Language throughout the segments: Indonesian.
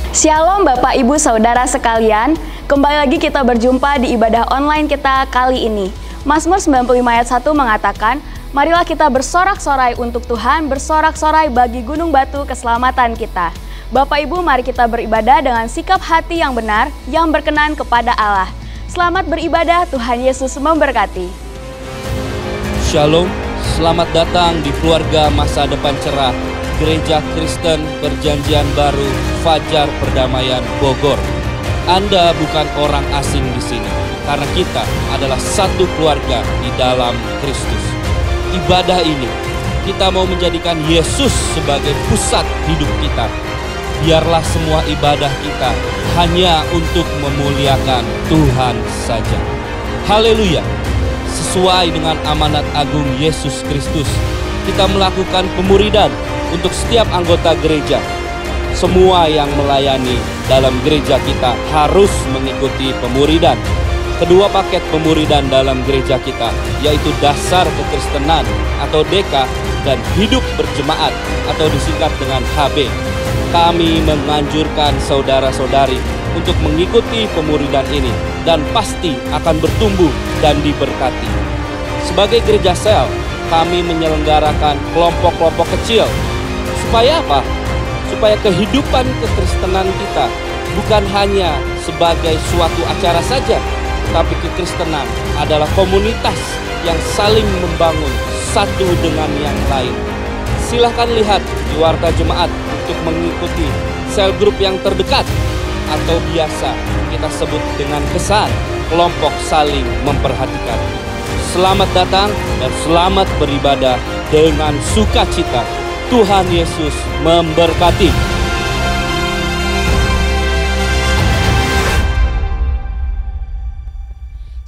Shalom Bapak Ibu Saudara sekalian, kembali lagi kita berjumpa di ibadah online kita kali ini. Mazmur 95 ayat 1 mengatakan, marilah kita bersorak-sorai untuk Tuhan, bersorak-sorai bagi gunung batu keselamatan kita. Bapak Ibu, mari kita beribadah dengan sikap hati yang benar, yang berkenan kepada Allah. Selamat beribadah, Tuhan Yesus memberkati. Shalom, selamat datang di keluarga masa depan cerah Gereja Kristen Perjanjian Baru Fajar Perdamaian Bogor. Anda bukan orang asing di sini, karena kita adalah satu keluarga di dalam Kristus. Ibadah ini, kita mau menjadikan Yesus sebagai pusat hidup kita. Biarlah semua ibadah kita hanya untuk memuliakan Tuhan saja. Haleluya! Sesuai dengan amanat agung Yesus Kristus, kita melakukan pemuridan untuk setiap anggota gereja. Semua yang melayani dalam gereja kita harus mengikuti pemuridan. Kedua paket pemuridan dalam gereja kita, yaitu dasar kekristenan atau DK dan hidup berjemaat atau disingkat dengan HB. Kami menganjurkan saudara-saudari untuk mengikuti pemuridan ini dan pasti akan bertumbuh dan diberkati. Sebagai gereja sel, kami menyelenggarakan kelompok-kelompok kecil. Supaya apa? Supaya kehidupan kekristenan kita bukan hanya sebagai suatu acara saja, tapi kekristenan adalah komunitas yang saling membangun satu dengan yang lain. Silahkan lihat di Warta Jemaat untuk mengikuti sel grup yang terdekat, atau biasa kita sebut dengan kesan kelompok saling memperhatikan. Selamat datang dan selamat beribadah dengan sukacita. Tuhan Yesus memberkati.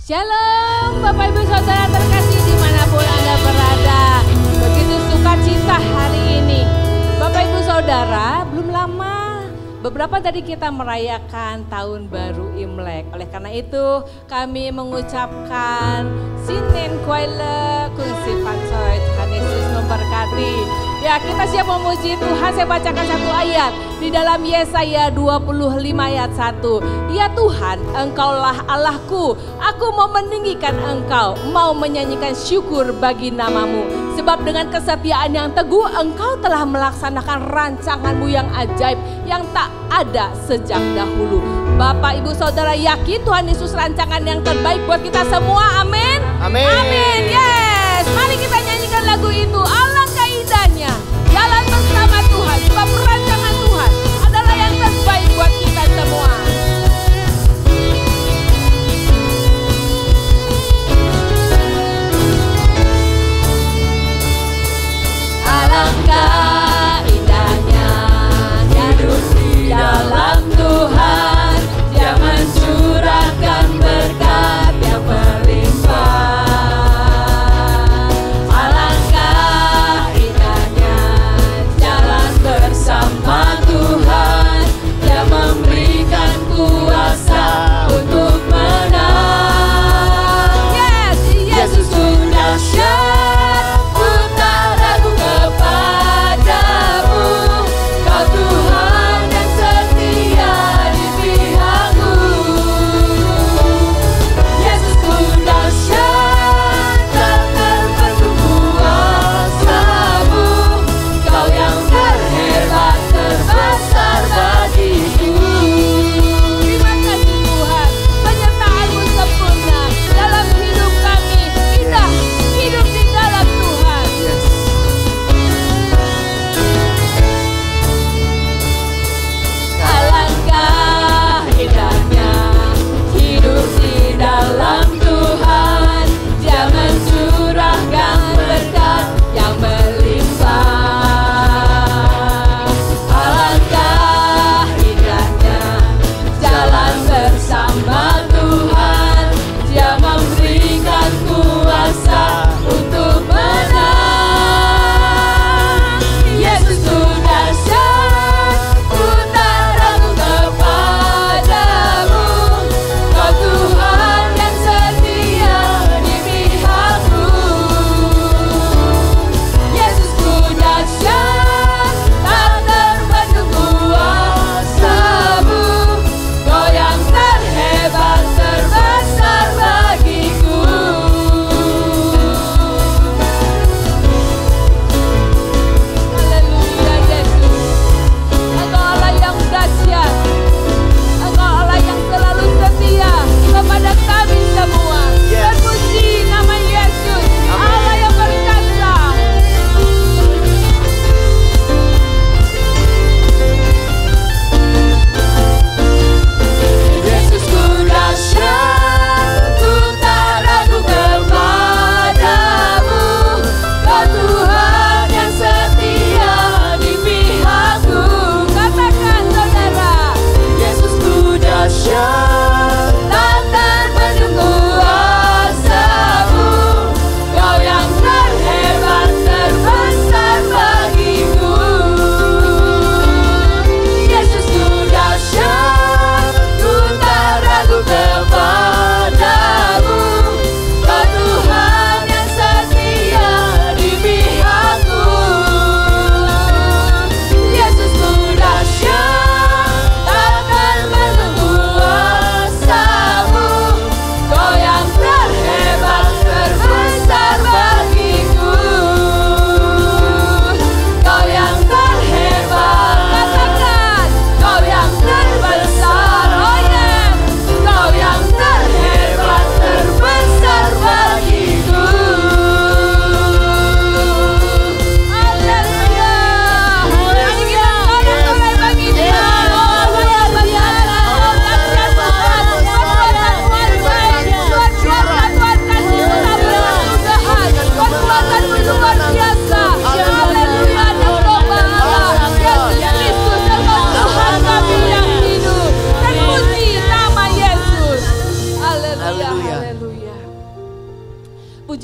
Shalom Bapak Ibu Saudara terkasih dimanapun Anda berada. Begitu sukacita hari ini. Bapak Ibu Saudara, belum lama beberapa tadi kita merayakan tahun baru Imlek. Oleh karena itu kami mengucapkan Sinen Kuaile Kunsi Pancoy, Tuhan Yesus memberkati. Ya, kita siap memuji Tuhan. Saya bacakan satu ayat di dalam Yesaya 25 ayat 1. Ya Tuhan, Engkaulah Allahku, aku mau meninggikan Engkau, mau menyanyikan syukur bagi namamu. Sebab dengan kesetiaan yang teguh Engkau telah melaksanakan rancanganmu yang ajaib, yang tak ada sejak dahulu. Bapak Ibu Saudara yakin Tuhan Yesus rancangan yang terbaik buat kita semua, amin? Amin. Amin, yes. Mari kita nyanyikan lagu itu. Alangkah indahnya jalan bersama Tuhan, sebab rancangan Tuhan adalah yang terbaik buat kita semua. Alangkah indahnya hidup di dalam Tuhan, Dia mencurahkan berkat yang melimpah. Alangkah indahnya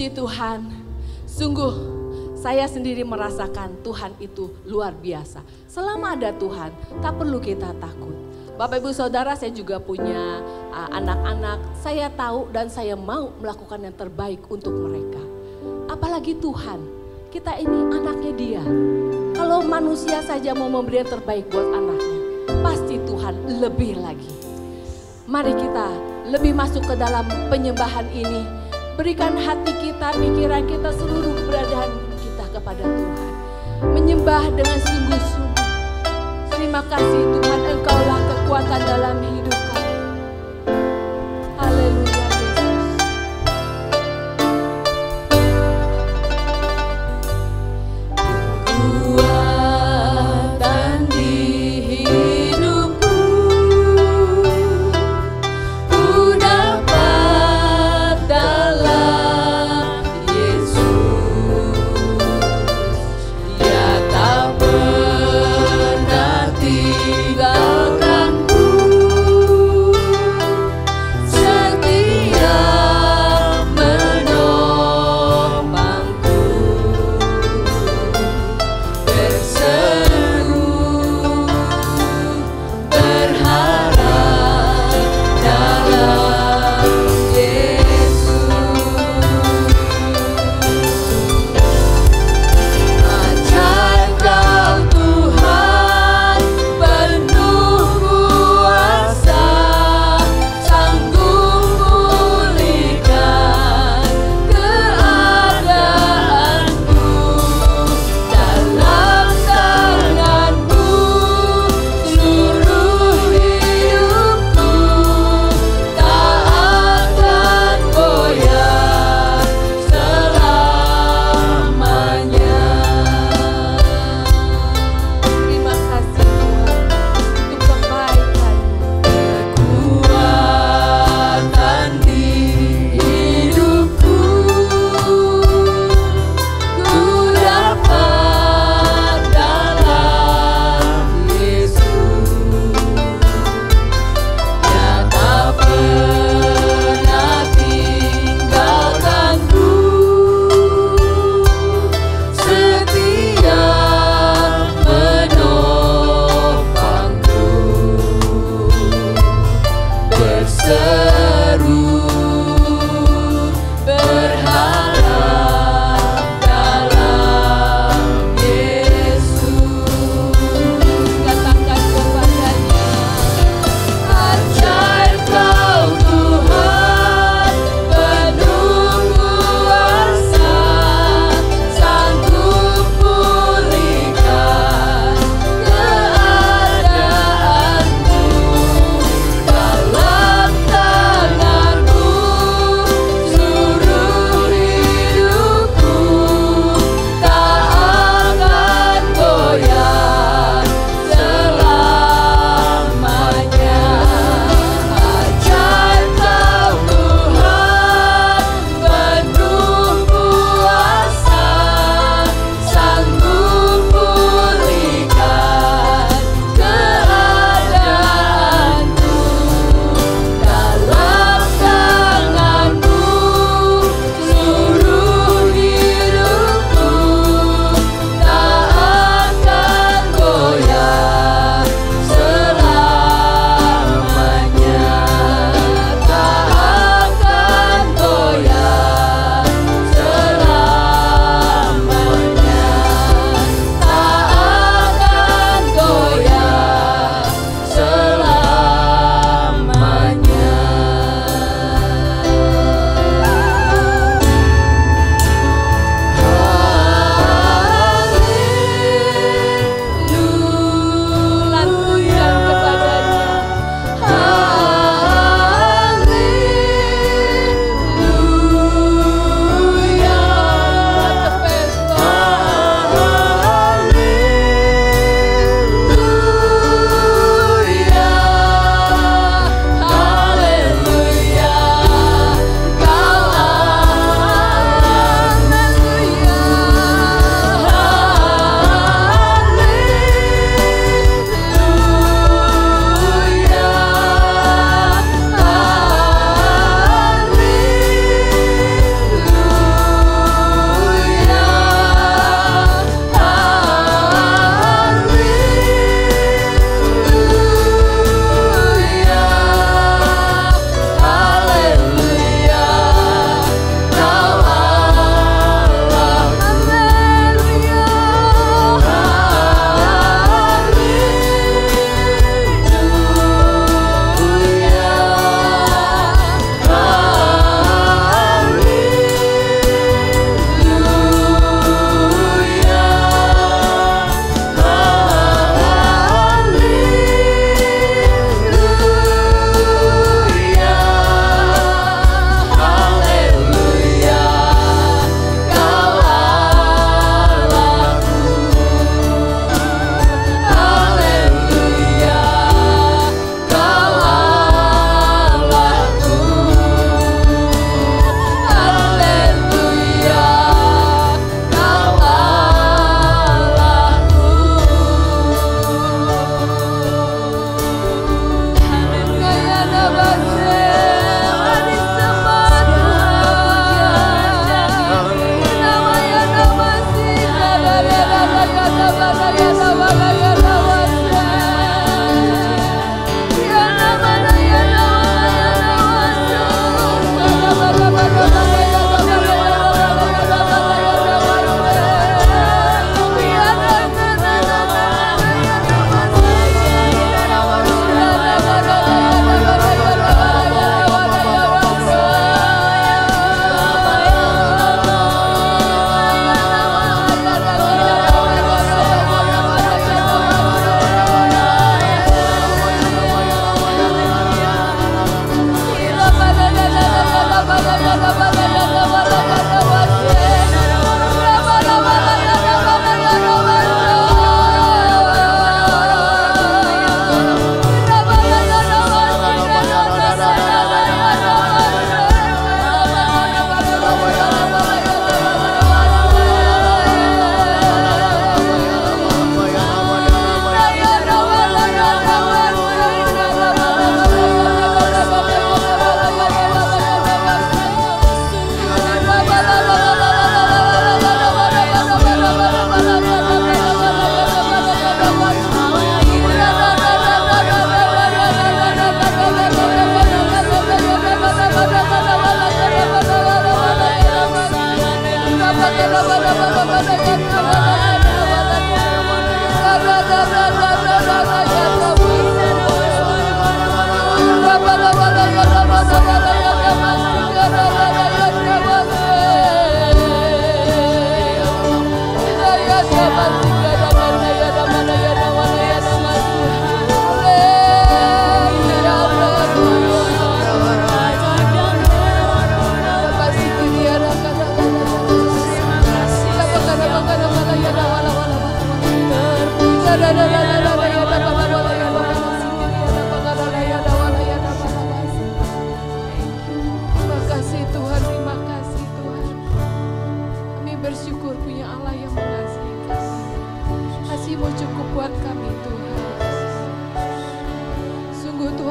Puji Tuhan, sungguh saya sendiri merasakan Tuhan itu luar biasa. Selama ada Tuhan, tak perlu kita takut. Bapak Ibu Saudara, saya juga punya anak-anak. Saya tahu dan saya mau melakukan yang terbaik untuk mereka. Apalagi Tuhan, kita ini anaknya Dia. Kalau manusia saja mau memberi yang terbaik buat anaknya, pasti Tuhan lebih lagi. Mari kita lebih masuk ke dalam penyembahan ini. Berikan hati kita, pikiran kita, seluruh keberadaan kita kepada Tuhan. Menyembah dengan sungguh-sungguh. Terima kasih Tuhan, Engkaulah kekuatan dalam hidup kami. Haleluya Yesus. Kekuatan di hidupku, ku dapat dalam Yesus. Dia tak pernah tinggalkan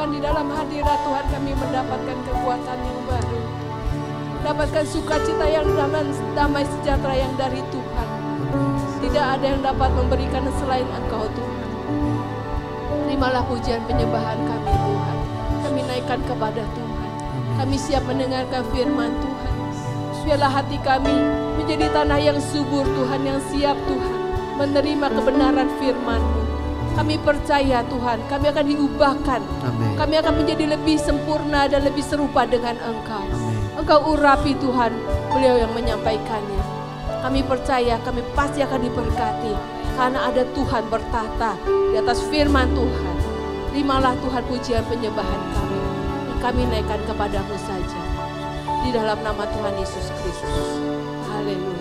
Di dalam hadirat Tuhan kami mendapatkan kekuatan yang baru, mendapatkan sukacita yang damai sejahtera yang dari Tuhan. Tidak ada yang dapat memberikan selain Engkau Tuhan. Terimalah pujian penyembahan kami Tuhan. Kami naikkan kepada Tuhan. Kami siap mendengarkan firman Tuhan. Biarlah hati kami menjadi tanah yang subur Tuhan, yang siap Tuhan menerima kebenaran firman-Mu. Kami percaya Tuhan, kami akan diubahkan. Amen. Kami akan menjadi lebih sempurna dan lebih serupa dengan Engkau. Amen. Engkau urapi Tuhan, beliau yang menyampaikannya. Kami percaya kami pasti akan diberkati. Karena ada Tuhan bertahta di atas firman Tuhan. Terimalah Tuhan pujian penyembahan kami. Yang kami naikkan kepada-Mu saja. Di dalam nama Tuhan Yesus Kristus. Haleluya.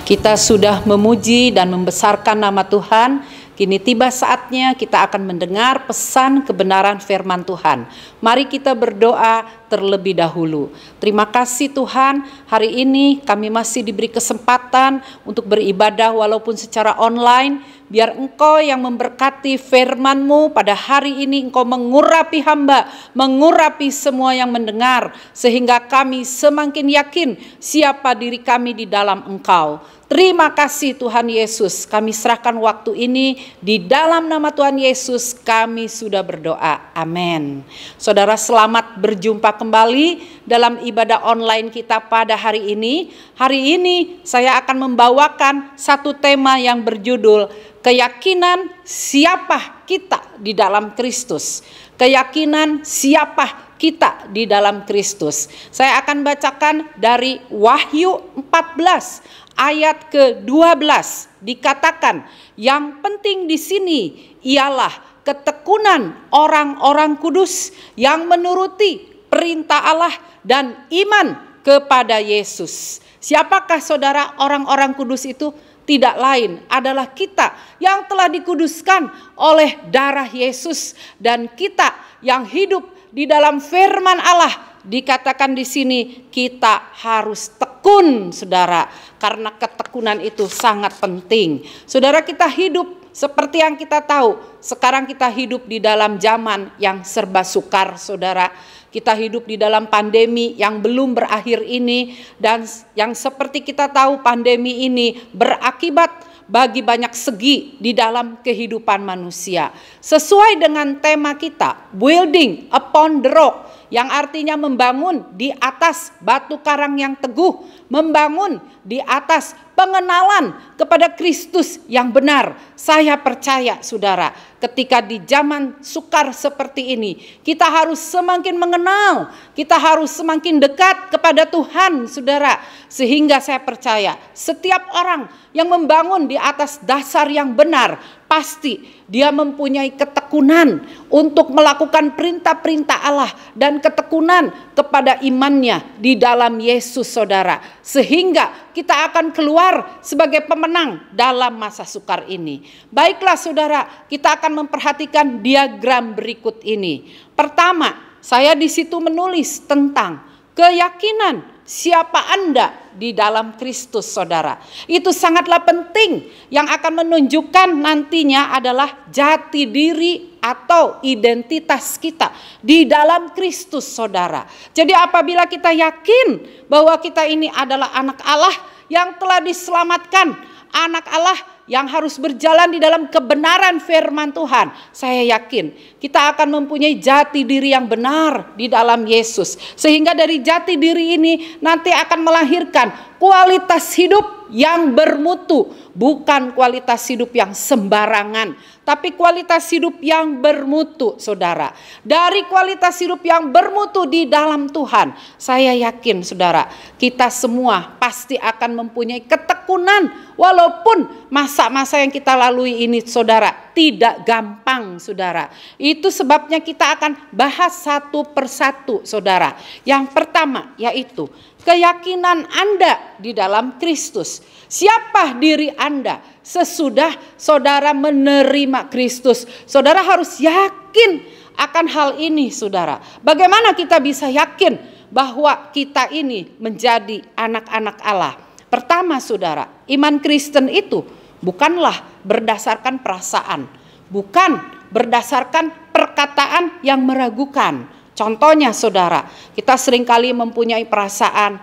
Kita sudah memuji dan membesarkan nama Tuhan. Kini tiba saatnya kita akan mendengar pesan kebenaran firman Tuhan. Mari kita berdoa terlebih dahulu. Terima kasih Tuhan, hari ini kami masih diberi kesempatan untuk beribadah walaupun secara online. Biar Engkau yang memberkati firman-Mu pada hari ini, Engkau mengurapi hamba, mengurapi semua yang mendengar. Sehingga kami semakin yakin siapa diri kami di dalam Engkau. Terima kasih Tuhan Yesus, kami serahkan waktu ini di dalam nama Tuhan Yesus kami sudah berdoa. Amin. Saudara, selamat berjumpa kembali dalam ibadah online kita pada hari ini. Hari ini saya akan membawakan satu tema yang berjudul keyakinan siapa kita di dalam Kristus. Keyakinan siapa kita di dalam Kristus. Saya akan bacakan dari Wahyu 14 ayat ke-12, dikatakan yang penting di sini ialah ketekunan orang-orang kudus yang menuruti perintah Allah dan iman kepada Yesus. Siapakah saudara orang-orang kudus itu? Tidak lain adalah kita yang telah dikuduskan oleh darah Yesus, dan kita yang hidup di dalam firman Allah. Dikatakan di sini kita harus tekun, saudara, karena ketekunan itu sangat penting. Saudara, kita hidup seperti yang kita tahu, sekarang kita hidup di dalam zaman yang serba sukar, saudara. Kita hidup di dalam pandemi yang belum berakhir ini, dan yang seperti kita tahu pandemi ini berakibat bagi banyak segi di dalam kehidupan manusia. Sesuai dengan tema kita, building upon the rock, yang artinya membangun di atas batu karang yang teguh, membangun di atas pengenalan kepada Kristus yang benar. Saya percaya saudara, ketika di zaman sukar seperti ini, kita harus semakin mengenal, kita harus semakin dekat kepada Tuhan saudara. Sehingga saya percaya setiap orang yang membangun di atas dasar yang benar, pasti dia mempunyai ketekunan untuk melakukan perintah-perintah Allah dan ketekunan kepada imannya di dalam Yesus saudara. Sehingga kita akan keluar sebagai pemenang dalam masa sukar ini. Baiklah saudara, kita akan memperhatikan diagram berikut ini. Pertama, saya di situ menulis tentang keyakinan siapa Anda di dalam Kristus saudara. Itu sangatlah penting, yang akan menunjukkan nantinya adalah jati diri atau identitas kita di dalam Kristus saudara. Jadi apabila kita yakin bahwa kita ini adalah anak Allah yang telah diselamatkan, anak Allah yang harus berjalan di dalam kebenaran firman Tuhan, saya yakin kita akan mempunyai jati diri yang benar di dalam Yesus. Sehingga dari jati diri ini nanti akan melahirkan kualitas hidup yang bermutu, bukan kualitas hidup yang sembarangan, tapi kualitas hidup yang bermutu, saudara. Dari kualitas hidup yang bermutu di dalam Tuhan, saya yakin saudara, kita semua pasti akan mempunyai ketekunan, walaupun masa-masa yang kita lalui ini saudara tidak gampang saudara. Itu sebabnya kita akan bahas satu persatu saudara. Yang pertama yaitu keyakinan Anda di dalam Kristus. Siapa diri Anda sesudah saudara menerima Kristus? Saudara harus yakin akan hal ini saudara. Bagaimana kita bisa yakin bahwa kita ini menjadi anak-anak Allah? Pertama saudara, iman Kristen itu bukanlah berdasarkan perasaan, bukan berdasarkan perkataan yang meragukan. Contohnya saudara, kita seringkali mempunyai perasaan,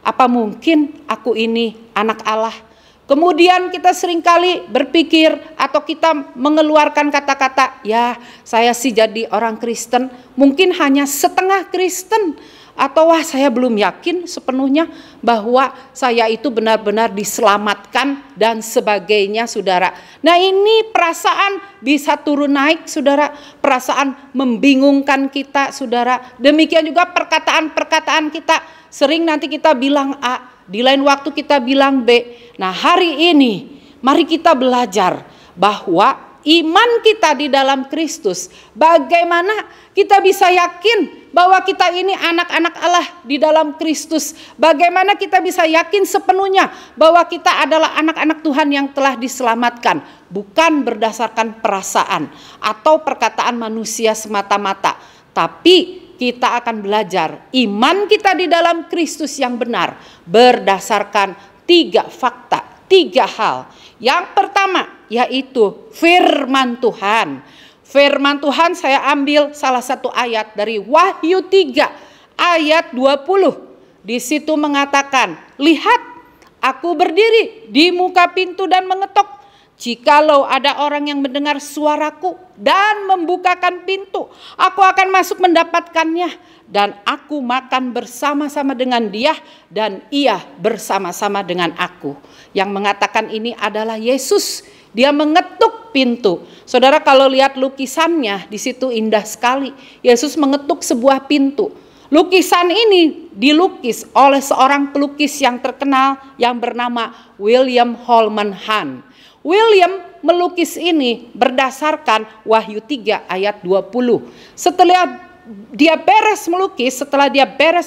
apa mungkin aku ini anak Allah? Kemudian kita seringkali berpikir atau kita mengeluarkan kata-kata, ya saya sih jadi orang Kristen, mungkin hanya setengah Kristen. Atau saya belum yakin sepenuhnya bahwa saya itu benar-benar diselamatkan dan sebagainya saudara. Nah ini perasaan bisa turun naik saudara. Perasaan membingungkan kita saudara. Demikian juga perkataan-perkataan kita. Sering nanti kita bilang A, di lain waktu kita bilang B. Nah hari ini mari kita belajar bahwa iman kita di dalam Kristus, bagaimana kita bisa yakin bahwa kita ini anak-anak Allah di dalam Kristus. Bagaimana kita bisa yakin sepenuhnya bahwa kita adalah anak-anak Tuhan yang telah diselamatkan. Bukan berdasarkan perasaan atau perkataan manusia semata-mata. Tapi kita akan belajar iman kita di dalam Kristus yang benar berdasarkan 3 fakta, 3 hal. Yang pertama yaitu firman Tuhan. Firman Tuhan saya ambil salah satu ayat dari Wahyu 3 ayat 20. Di situ mengatakan, lihat aku berdiri di muka pintu dan mengetok. Jikalau ada orang yang mendengar suaraku dan membukakan pintu, aku akan masuk mendapatkannya dan aku makan bersama-sama dengan dia dan ia bersama-sama dengan aku. Yang mengatakan ini adalah Yesus. Dia mengetuk pintu. Saudara kalau lihat lukisannya di situ indah sekali. Yesus mengetuk sebuah pintu. Lukisan ini dilukis oleh seorang pelukis yang terkenal yang bernama William Holman Hunt. William melukis ini berdasarkan Wahyu 3 ayat 20. Setelah dia beres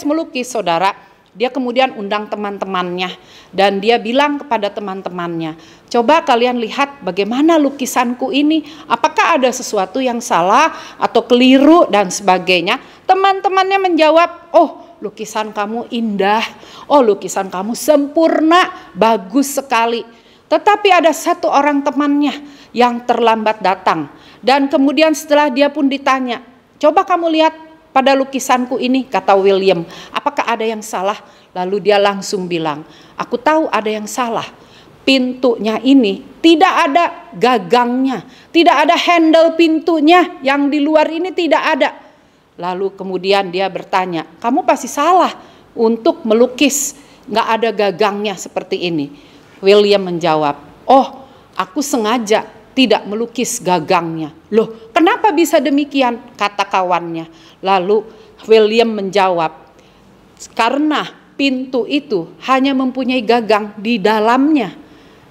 melukis saudara, dia kemudian undang teman-temannya dan dia bilang kepada teman-temannya, coba kalian lihat bagaimana lukisanku ini, apakah ada sesuatu yang salah atau keliru dan sebagainya. Teman-temannya menjawab, oh lukisan kamu indah, oh lukisan kamu sempurna, bagus sekali. Tetapi ada satu orang temannya yang terlambat datang dan kemudian setelah dia pun ditanya, coba kamu lihat pada lukisanku ini, kata William, apakah ada yang salah? Lalu dia langsung bilang, aku tahu ada yang salah. Pintunya ini tidak ada gagangnya, tidak ada handle pintunya, yang di luar ini tidak ada. Lalu kemudian dia bertanya, kamu pasti salah untuk melukis, nggak ada gagangnya seperti ini. William menjawab, oh aku sengaja tidak melukis gagangnya. Loh, kenapa bisa demikian? Kata kawannya. Lalu William menjawab, karena pintu itu hanya mempunyai gagang di dalamnya.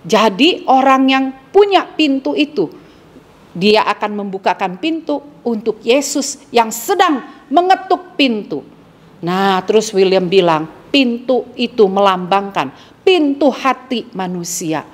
Jadi orang yang punya pintu itu, dia akan membukakan pintu untuk Yesus yang sedang mengetuk pintu. Nah, terus William bilang, pintu itu melambangkan pintu hati manusia.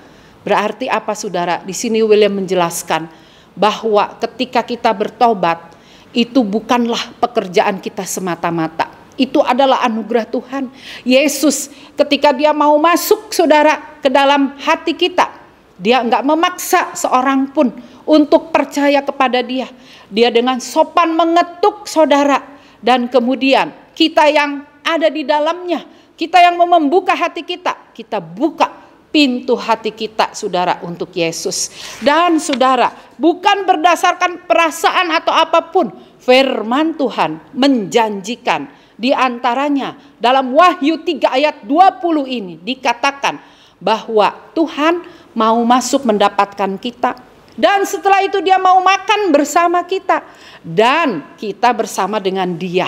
Berarti apa saudara? Di sini William menjelaskan bahwa ketika kita bertobat, itu bukanlah pekerjaan kita semata-mata. Itu adalah anugerah Tuhan. Yesus ketika dia mau masuk saudara ke dalam hati kita, dia enggak memaksa seorang pun untuk percaya kepada dia. Dia dengan sopan mengetuk saudara. Dan kemudian kita yang ada di dalamnya, kita yang mau membuka hati kita, kita buka pintu hati kita saudara untuk Yesus. Dan saudara, bukan berdasarkan perasaan atau apapun, firman Tuhan menjanjikan, di antaranya dalam Wahyu 3 ayat 20 ini dikatakan bahwa Tuhan mau masuk mendapatkan kita, Dan setelah itu dia mau makan bersama kita. Dan kita bersama dengan dia.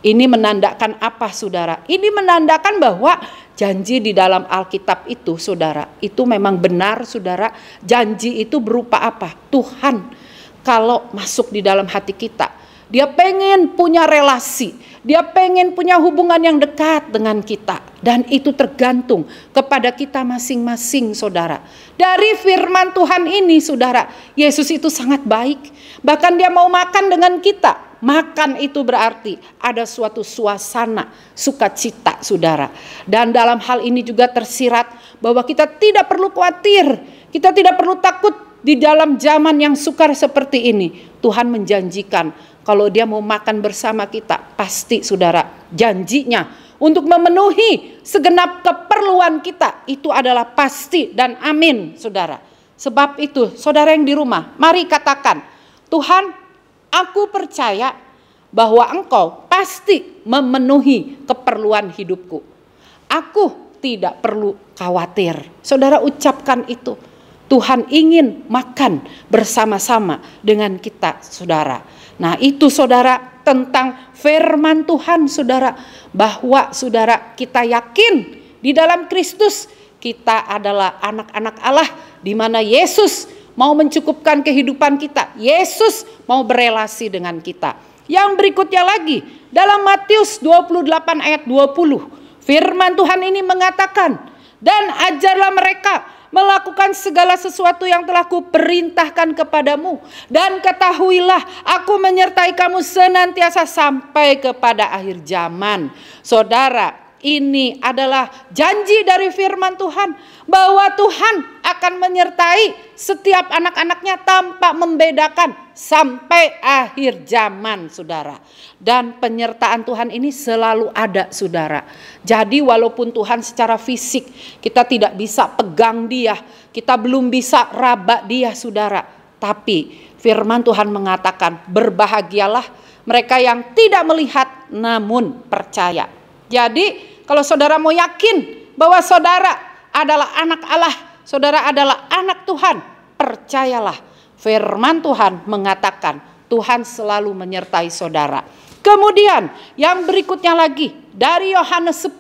Ini menandakan apa, saudara? Ini menandakan bahwa janji di dalam Alkitab itu, saudara, itu memang benar, saudara. Janji itu berupa apa? Tuhan kalau masuk di dalam hati kita, dia pengen punya relasi, dia pengen punya hubungan yang dekat dengan kita. Dan itu tergantung kepada kita masing-masing, saudara. Dari firman Tuhan ini, saudara, Yesus itu sangat baik. Bahkan dia mau makan dengan kita. Makan itu berarti ada suatu suasana sukacita, saudara. Dan dalam hal ini juga tersirat bahwa kita tidak perlu khawatir, kita tidak perlu takut di dalam zaman yang sukar seperti ini. Tuhan menjanjikan kalau dia mau makan bersama kita, pasti, saudara, janjinya untuk memenuhi segenap keperluan kita itu adalah pasti dan amin, saudara. Sebab itu, saudara yang di rumah, mari katakan, Tuhan, aku percaya bahwa Engkau pasti memenuhi keperluan hidupku. Aku tidak perlu khawatir. Saudara, ucapkan itu. Tuhan ingin makan bersama-sama dengan kita, saudara. Nah, itu, saudara, tentang firman Tuhan, saudara. Bahwa, saudara, kita yakin di dalam Kristus kita adalah anak-anak Allah, di mana Yesus mau mencukupkan kehidupan kita. Yesus mau berelasi dengan kita. Yang berikutnya lagi, dalam Matius 28 ayat 20, firman Tuhan ini mengatakan, dan ajarlah mereka melakukan segala sesuatu yang telah kuperintahkan kepadamu. Dan ketahuilah, aku menyertai kamu senantiasa sampai kepada akhir zaman. Saudara, ini adalah janji dari firman Tuhan, bahwa Tuhan akan menyertai setiap anak-anaknya tanpa membedakan sampai akhir zaman, saudara. Dan penyertaan Tuhan ini selalu ada, saudara. Jadi walaupun Tuhan secara fisik kita tidak bisa pegang dia, kita belum bisa raba dia, saudara. Tapi firman Tuhan mengatakan, berbahagialah mereka yang tidak melihat namun percaya. Jadi kalau saudara mau yakin bahwa saudara adalah anak Allah, saudara adalah anak Tuhan, percayalah, firman Tuhan mengatakan Tuhan selalu menyertai saudara. Kemudian yang berikutnya lagi, dari Yohanes 10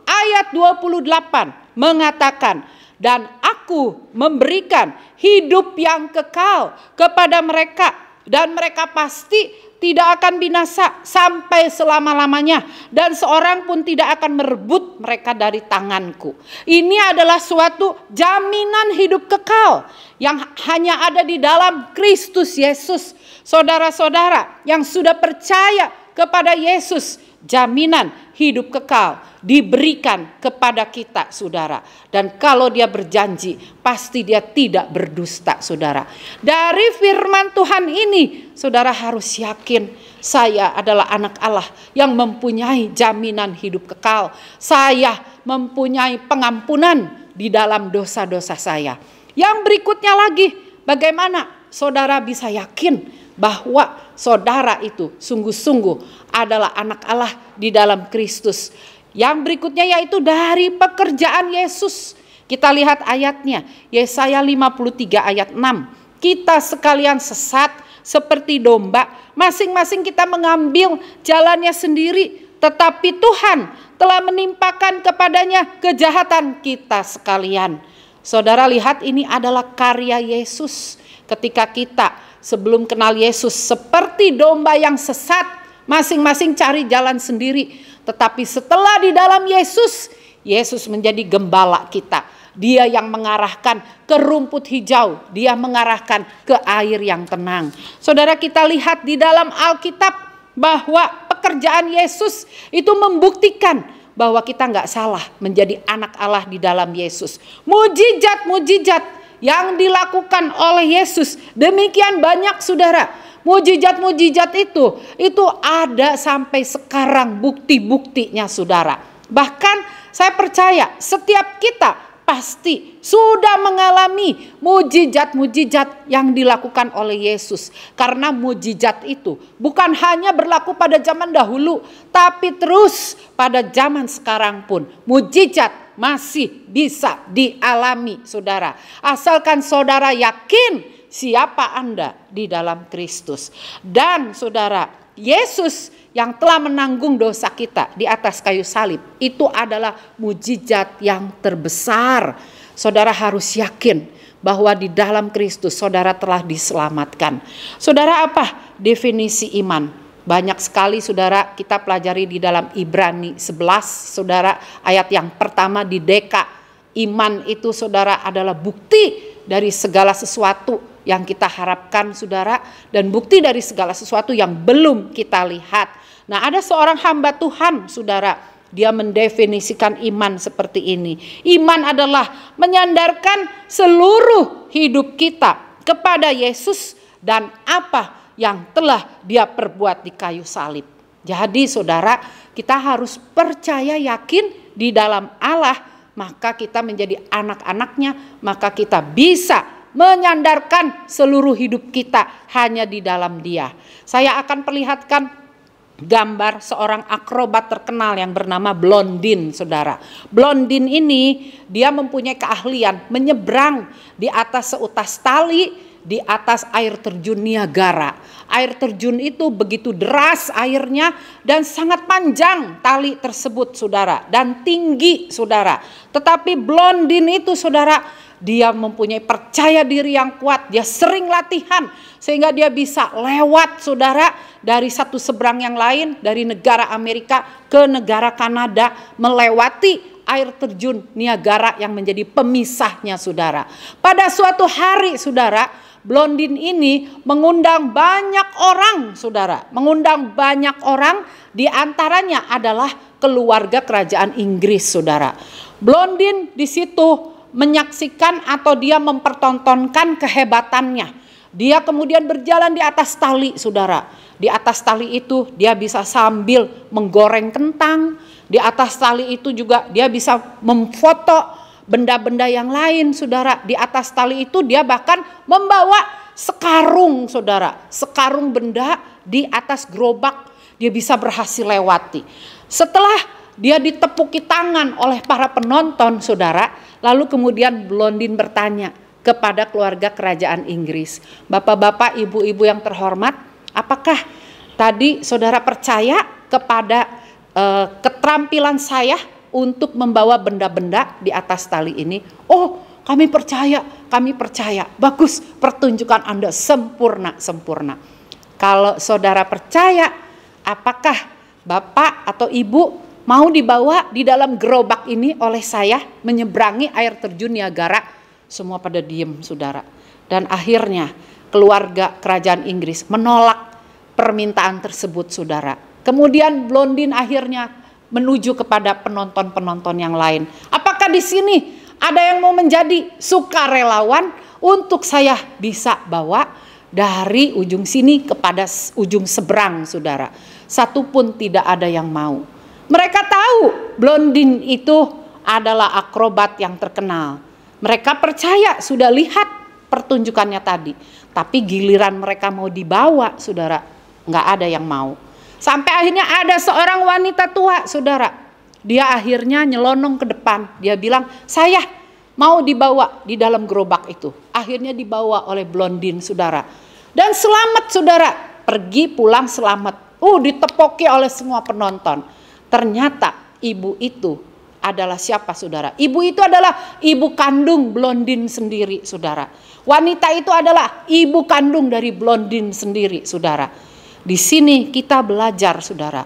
ayat 28 mengatakan, dan aku memberikan hidup yang kekal kepada mereka, dan mereka pasti tidak akan binasa sampai selama-lamanya, dan seorang pun tidak akan merebut mereka dari tanganku. Ini adalah suatu jaminan hidup kekal yang hanya ada di dalam Kristus Yesus. Saudara-saudara yang sudah percaya kepada Yesus, jaminan hidup kekal diberikan kepada kita, saudara. Dan kalau dia berjanji, pasti dia tidak berdusta, saudara. Dari firman Tuhan ini, saudara harus yakin, saya adalah anak Allah yang mempunyai jaminan hidup kekal. Saya mempunyai pengampunan di dalam dosa-dosa saya. Yang berikutnya lagi, bagaimana saudara bisa yakin bahwa saudara itu sungguh-sungguh adalah anak Allah di dalam Kristus. Yang berikutnya yaitu dari pekerjaan Yesus. Kita lihat ayatnya, Yesaya 53 ayat 6. Kita sekalian sesat seperti domba, masing-masing kita mengambil jalannya sendiri, tetapi Tuhan telah menimpakan kepadanya kejahatan kita sekalian. Saudara lihat, ini adalah karya Yesus. Ketika kita sebelum kenal Yesus seperti domba yang sesat, masing-masing cari jalan sendiri. Tetapi setelah di dalam Yesus, Yesus menjadi gembala kita. Dia yang mengarahkan ke rumput hijau, dia mengarahkan ke air yang tenang. Saudara, kita lihat di dalam Alkitab bahwa pekerjaan Yesus itu membuktikan bahwa kita nggak salah menjadi anak Allah di dalam Yesus. Mujizat-mujizat yang dilakukan oleh Yesus demikian banyak, saudara. Mujizat-mujizat itu ada sampai sekarang bukti-buktinya, saudara. Bahkan saya percaya setiap kita pasti sudah mengalami mujizat-mujizat yang dilakukan oleh Yesus. Karena mujizat itu bukan hanya berlaku pada zaman dahulu, tapi terus pada zaman sekarang pun mujizat masih bisa dialami, saudara. Asalkan saudara yakin siapa Anda di dalam Kristus. Dan saudara, Yesus yang telah menanggung dosa kita di atas kayu salib, itu adalah mujizat yang terbesar. Saudara harus yakin bahwa di dalam Kristus saudara telah diselamatkan. Saudara, apa definisi iman? Banyak sekali saudara kita pelajari di dalam Ibrani 11, saudara, ayat yang pertama di DK. Iman itu saudara adalah bukti dari segala sesuatu yang kita harapkan saudara, dan bukti dari segala sesuatu yang belum kita lihat. Nah, ada seorang hamba Tuhan saudara, dia mendefinisikan iman seperti ini. Iman adalah menyandarkan seluruh hidup kita kepada Yesus dan apa yang telah dia perbuat di kayu salib. Jadi saudara, kita harus percaya yakin di dalam Allah, maka kita menjadi anak-anaknya, maka kita bisa menyandarkan seluruh hidup kita hanya di dalam Dia. Saya akan perlihatkan gambar seorang akrobat terkenal yang bernama Blondin, saudara. Blondin ini dia mempunyai keahlian menyeberang di atas seutas tali di atas air terjun Niagara. Air terjun itu begitu deras airnya dan sangat panjang tali tersebut, saudara, dan tinggi, saudara. Tetapi Blondin itu, saudara, dia mempunyai percaya diri yang kuat, dia sering latihan sehingga dia bisa lewat, saudara, dari satu seberang yang lain, dari negara Amerika ke negara Kanada, melewati air terjun Niagara yang menjadi pemisahnya, saudara. Pada suatu hari, saudara, Blondin ini mengundang banyak orang, saudara, mengundang banyak orang, di antaranya adalah keluarga kerajaan Inggris, saudara. Blondin di situ menyaksikan atau dia mempertontonkan kehebatannya. Dia kemudian berjalan di atas tali, saudara. Di atas tali itu dia bisa sambil menggoreng kentang. Di atas tali itu juga dia bisa memfoto benda-benda yang lain, saudara. Di atas tali itu dia bahkan membawa sekarung, saudara. Sekarung benda di atas gerobak dia bisa berhasil lewati. Setelah dia ditepuki tangan oleh para penonton, saudara, lalu kemudian Blondin bertanya kepada keluarga kerajaan Inggris, bapak-bapak, ibu-ibu yang terhormat, apakah tadi saudara percaya kepada keterampilan saya untuk membawa benda-benda di atas tali ini? Oh, kami percaya. Bagus, pertunjukan Anda sempurna. Kalau saudara percaya, apakah bapak atau ibu mau dibawa di dalam gerobak ini oleh saya menyeberangi air terjun Niagara? Semua pada diem, saudara. Dan akhirnya keluarga kerajaan Inggris menolak permintaan tersebut, saudara. Kemudian Blondin akhirnya menuju kepada penonton-penonton yang lain. Apakah di sini ada yang mau menjadi sukarelawan untuk saya bisa bawa dari ujung sini kepada ujung seberang, saudara? Satupun tidak ada yang mau. Mereka tahu Blondin itu adalah akrobat yang terkenal. Mereka percaya, sudah lihat pertunjukannya tadi. Tapi giliran mereka mau dibawa, saudara, nggak ada yang mau. Sampai akhirnya ada seorang wanita tua, saudara. Dia akhirnya nyelonong ke depan. Dia bilang, saya mau dibawa di dalam gerobak itu. Akhirnya dibawa oleh Blondin, saudara. Dan selamat, saudara. Pergi pulang selamat. Ditepoki oleh semua penonton. Ternyata ibu itu adalah siapa, saudara? Ibu itu adalah ibu kandung Blondin sendiri, saudara. Wanita itu adalah ibu kandung dari Blondin sendiri, saudara. Di sini kita belajar, saudara.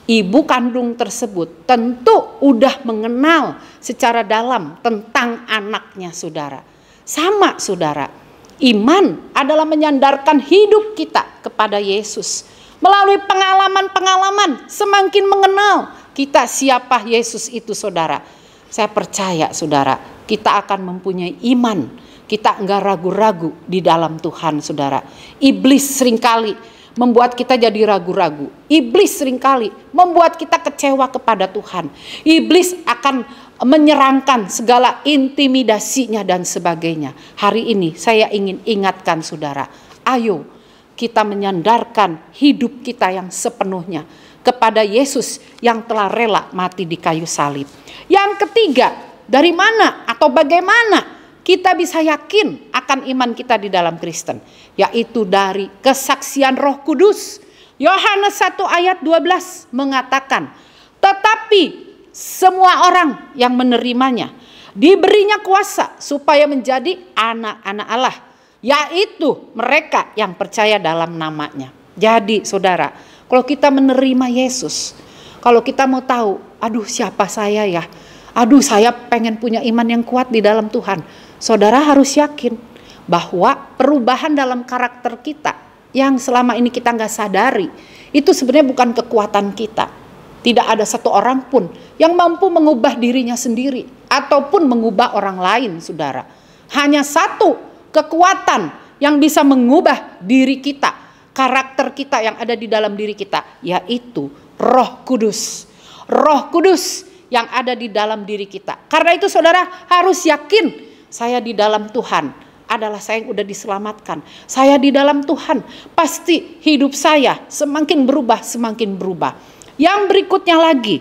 Ibu kandung tersebut tentu udah mengenal secara dalam tentang anaknya, saudara. Sama, saudara. Iman adalah menyandarkan hidup kita kepada Yesus. Melalui pengalaman-pengalaman semakin mengenal kita siapa Yesus itu, saudara. Saya percaya, saudara, kita akan mempunyai iman. Kita enggak ragu-ragu di dalam Tuhan, saudara. Iblis seringkali membuat kita jadi ragu-ragu. Iblis seringkali membuat kita kecewa kepada Tuhan. Iblis akan menyerangkan segala intimidasinya dan sebagainya. Hari ini saya ingin ingatkan, saudara, ayo kita menyandarkan hidup kita yang sepenuhnya kepada Yesus yang telah rela mati di kayu salib. Yang ketiga, dari mana atau bagaimana kita bisa yakin akan iman kita di dalam Kristen? Yaitu dari kesaksian Roh Kudus. Yohanes 1 ayat 12 mengatakan, tetapi semua orang yang menerimanya diberinya kuasa supaya menjadi anak-anak Allah, yaitu mereka yang percaya dalam namanya. Jadi saudara, kalau kita menerima Yesus, kalau kita mau tahu, aduh siapa saya ya, aduh saya pengen punya iman yang kuat di dalam Tuhan, saudara harus yakin bahwa perubahan dalam karakter kita yang selama ini kita nggak sadari, itu sebenarnya bukan kekuatan kita. Tidak ada satu orang pun yang mampu mengubah dirinya sendiri ataupun mengubah orang lain, saudara. Hanya satu kekuatan yang bisa mengubah diri kita, karakter kita yang ada di dalam diri kita, yaitu Roh Kudus. Roh Kudus yang ada di dalam diri kita. Karena itu saudara harus yakin, saya di dalam Tuhan adalah saya yang udah diselamatkan. Saya di dalam Tuhan, pasti hidup saya semakin berubah, semakin berubah. Yang berikutnya lagi,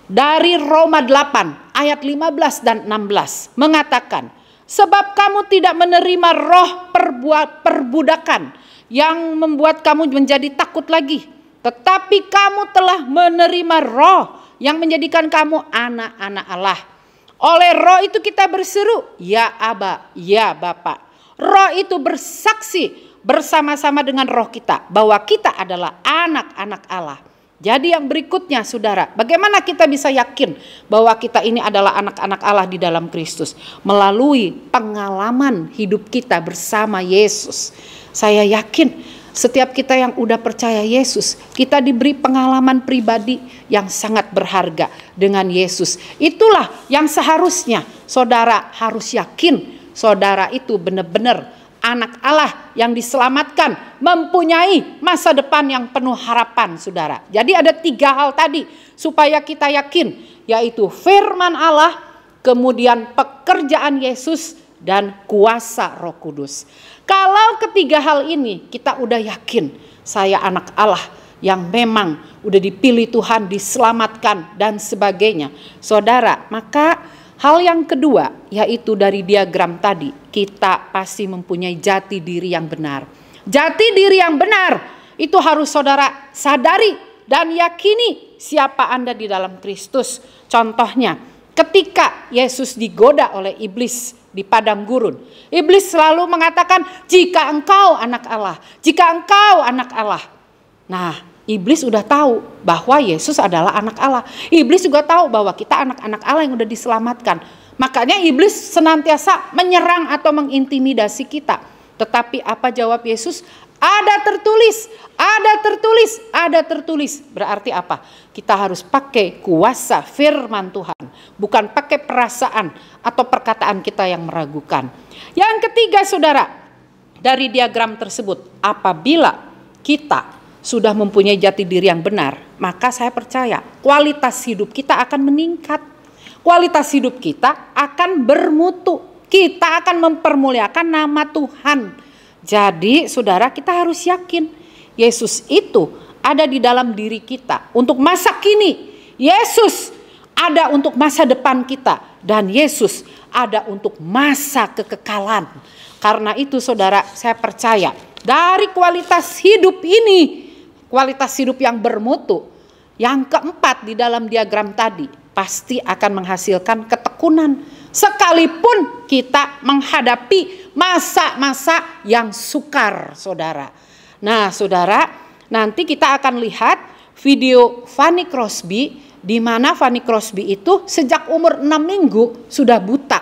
dari Roma 8 ayat 15 dan 16 mengatakan, sebab kamu tidak menerima roh perbudakan yang membuat kamu menjadi takut lagi, tetapi kamu telah menerima roh yang menjadikan kamu anak-anak Allah. Oleh roh itu kita berseru, ya Aba, ya Bapa. Roh itu bersaksi bersama-sama dengan roh kita bahwa kita adalah anak-anak Allah. Jadi yang berikutnya saudara, bagaimana kita bisa yakin bahwa kita ini adalah anak-anak Allah di dalam Kristus? Melalui pengalaman hidup kita bersama Yesus. Saya yakin setiap kita yang udah percaya Yesus, kita diberi pengalaman pribadi yang sangat berharga dengan Yesus. Itulah yang seharusnya saudara harus yakin, saudara itu benar-benar anak Allah yang diselamatkan, mempunyai masa depan yang penuh harapan, saudara. Jadi ada 3 hal tadi supaya kita yakin, yaitu firman Allah, kemudian pekerjaan Yesus, dan kuasa Roh Kudus. Kalau ketiga hal ini kita udah yakin, saya anak Allah yang memang udah dipilih Tuhan, diselamatkan dan sebagainya, saudara, maka hal yang kedua, yaitu dari diagram tadi, kita pasti mempunyai jati diri yang benar. Jati diri yang benar itu harus saudara sadari dan yakini siapa Anda di dalam Kristus. Contohnya, ketika Yesus digoda oleh iblis di padang gurun, iblis selalu mengatakan, jika engkau anak Allah, jika engkau anak Allah. Nah, iblis udah tahu bahwa Yesus adalah anak Allah. Iblis juga tahu bahwa kita anak-anak Allah yang udah diselamatkan. Makanya iblis senantiasa menyerang atau mengintimidasi kita. Tetapi apa jawab Yesus? Ada tertulis, ada tertulis, ada tertulis. Berarti apa? Kita harus pakai kuasa firman Tuhan, bukan pakai perasaan atau perkataan kita yang meragukan. Yang ketiga saudara, dari diagram tersebut, apabila kita sudah mempunyai jati diri yang benar, maka saya percaya kualitas hidup kita akan meningkat. Kualitas hidup kita akan bermutu. Kita akan mempermuliakan nama Tuhan. Jadi saudara, kita harus yakin Yesus itu ada di dalam diri kita untuk masa kini. Yesus ada untuk masa depan kita. Dan Yesus ada untuk masa kekekalan. Karena itu saudara, saya percaya dari kualitas hidup ini, kualitas hidup yang bermutu, yang keempat di dalam diagram tadi, pasti akan menghasilkan ketekunan. Sekalipun kita menghadapi masa-masa yang sukar, saudara. Nah, saudara, nanti kita akan lihat video Fanny Crosby, di mana Fanny Crosby itu sejak umur 6 minggu sudah buta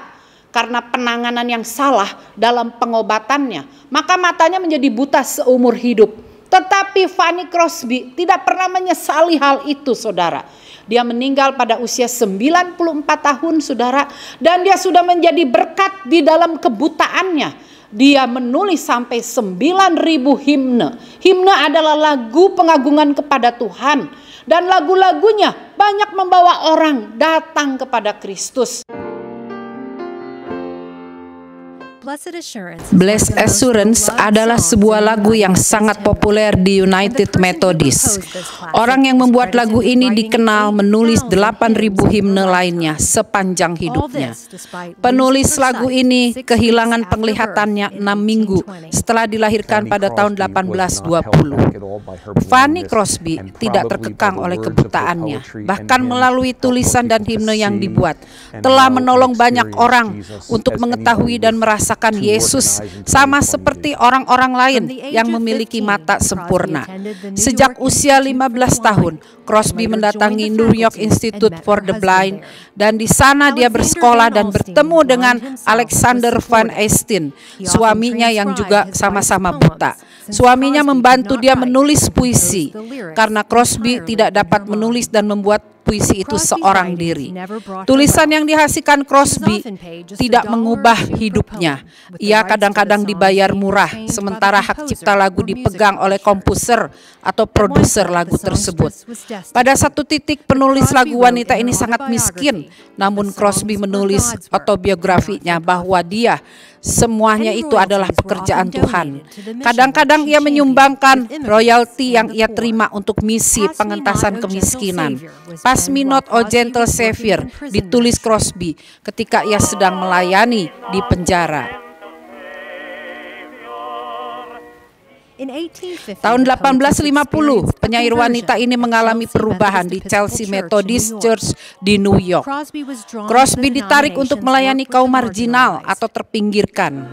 karena penanganan yang salah dalam pengobatannya. Maka matanya menjadi buta seumur hidup. Tetapi Fanny Crosby tidak pernah menyesali hal itu, saudara. Dia meninggal pada usia 94 tahun, saudara. Dan dia sudah menjadi berkat di dalam kebutaannya. Dia menulis sampai 9.000 himne. Himne adalah lagu pengagungan kepada Tuhan. Dan lagu-lagunya banyak membawa orang datang kepada Kristus. Blessed Assurance adalah sebuah lagu yang sangat populer di United Methodist. Orang yang membuat lagu ini dikenal menulis 8.000 himne lainnya sepanjang hidupnya. Penulis lagu ini kehilangan penglihatannya 6 minggu setelah dilahirkan pada tahun 1820. Fanny Crosby tidak terkekang oleh kebutaannya. Bahkan melalui tulisan dan himne yang dibuat, telah menolong banyak orang untuk mengetahui dan merasakan Yesus sama seperti orang-orang lain yang memiliki mata sempurna. Sejak usia 15 tahun, Crosby mendatangi New York Institute for the Blind, dan di sana dia bersekolah dan bertemu dengan Alexander Van Esten, suaminya yang juga sama-sama buta. Suaminya membantu dia menulis puisi karena Crosby tidak dapat menulis dan membuat puisi itu seorang diri. Tulisan yang dihasilkan Crosby tidak mengubah hidupnya. Ia kadang-kadang dibayar murah, sementara hak cipta lagu dipegang oleh komposer atau produser lagu tersebut. Pada satu titik penulis lagu wanita ini sangat miskin, namun Crosby menulis autobiografinya bahwa dia semuanya itu adalah pekerjaan Tuhan. Kadang-kadang ia menyumbangkan royalti yang ia terima untuk misi pengentasan kemiskinan. Pass Me Not, O Gentle Savior ditulis Crosby ketika ia sedang melayani di penjara. Tahun 1850, penyair wanita ini mengalami perubahan di Chelsea Methodist Church di New York. Crosby ditarik untuk melayani kaum marginal atau terpinggirkan.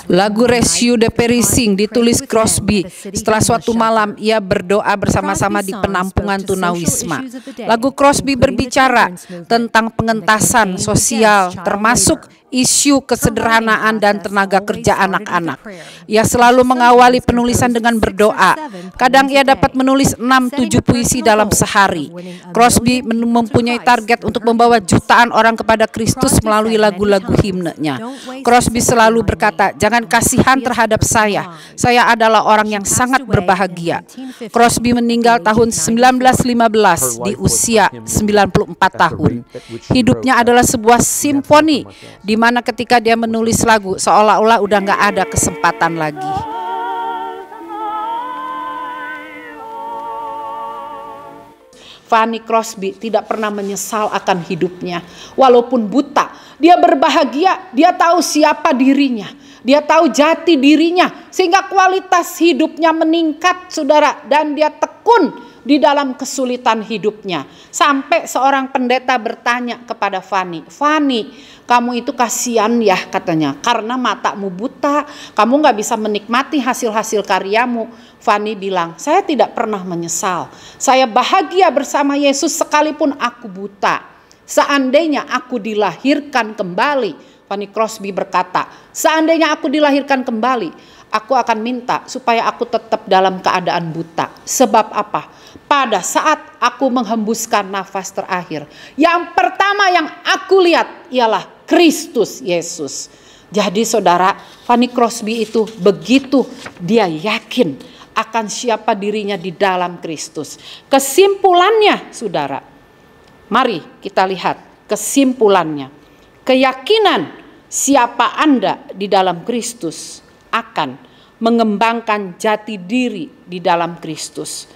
Lagu Rescue the Perishing ditulis Crosby setelah suatu malam ia berdoa bersama-sama di penampungan tunawisma. Lagu Crosby berbicara tentang pengentasan sosial, termasuk isu kesederhanaan dan tenaga kerja anak-anak. Ia selalu mengawali penulisan dengan berdoa. Kadang ia dapat menulis 6-7 puisi dalam sehari. Crosby mempunyai target untuk membawa jutaan orang kepada Kristus melalui lagu-lagu himnenya. Crosby selalu berkata, "Jangan kasihan terhadap saya. Saya adalah orang yang sangat berbahagia." Crosby meninggal tahun 1915 di usia 94 tahun. Hidupnya adalah sebuah simfoni di mana ketika dia menulis lagu seolah-olah udah nggak ada kesempatan lagi. Fanny Crosby tidak pernah menyesal akan hidupnya. Walaupun buta, dia berbahagia, dia tahu siapa dirinya. Dia tahu jati dirinya, sehingga kualitas hidupnya meningkat, saudara. Dan dia tekun di dalam kesulitan hidupnya. Sampai seorang pendeta bertanya kepada Fanny, "Fanny, kamu itu kasihan ya," katanya, "karena matamu buta, kamu gak bisa menikmati hasil-hasil karyamu." Fanny bilang, "Saya tidak pernah menyesal. Saya bahagia bersama Yesus sekalipun aku buta. Seandainya aku dilahirkan kembali," Fanny Crosby berkata, "seandainya aku dilahirkan kembali, aku akan minta supaya aku tetap dalam keadaan buta. Sebab apa? Pada saat aku menghembuskan nafas terakhir, yang pertama yang aku lihat ialah Kristus Yesus." Jadi saudara, Fanny Crosby itu begitu dia yakin akan siapa dirinya di dalam Kristus. Kesimpulannya, saudara, mari kita lihat kesimpulannya. Keyakinan siapa Anda di dalam Kristus akan mengembangkan jati diri di dalam Kristus.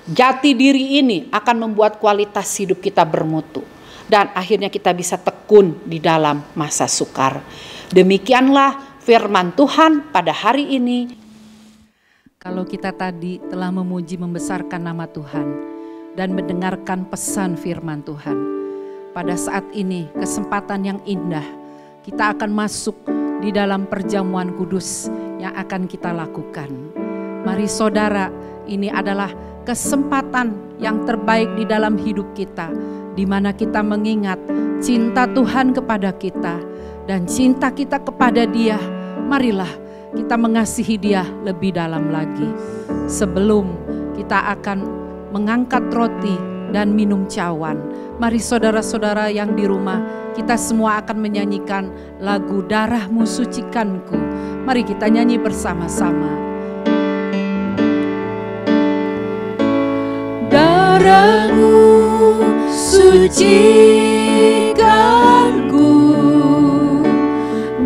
Jati diri ini akan membuat kualitas hidup kita bermutu. Dan akhirnya kita bisa tekun di dalam masa sukar. Demikianlah firman Tuhan pada hari ini. Kalau kita tadi telah memuji membesarkan nama Tuhan dan mendengarkan pesan firman Tuhan, pada saat ini kesempatan yang indah kita akan masuk di dalam perjamuan kudus yang akan kita lakukan. Mari saudara, ini adalah kesempatan yang terbaik di dalam hidup kita, di mana kita mengingat cinta Tuhan kepada kita dan cinta kita kepada Dia. Marilah kita mengasihi Dia lebih dalam lagi. Sebelum kita akan mengangkat roti dan minum cawan, mari saudara-saudara yang di rumah, kita semua akan menyanyikan lagu Darah-Mu Sucikanku. Mari kita nyanyi bersama-sama. Darah darah-Mu sucikanku,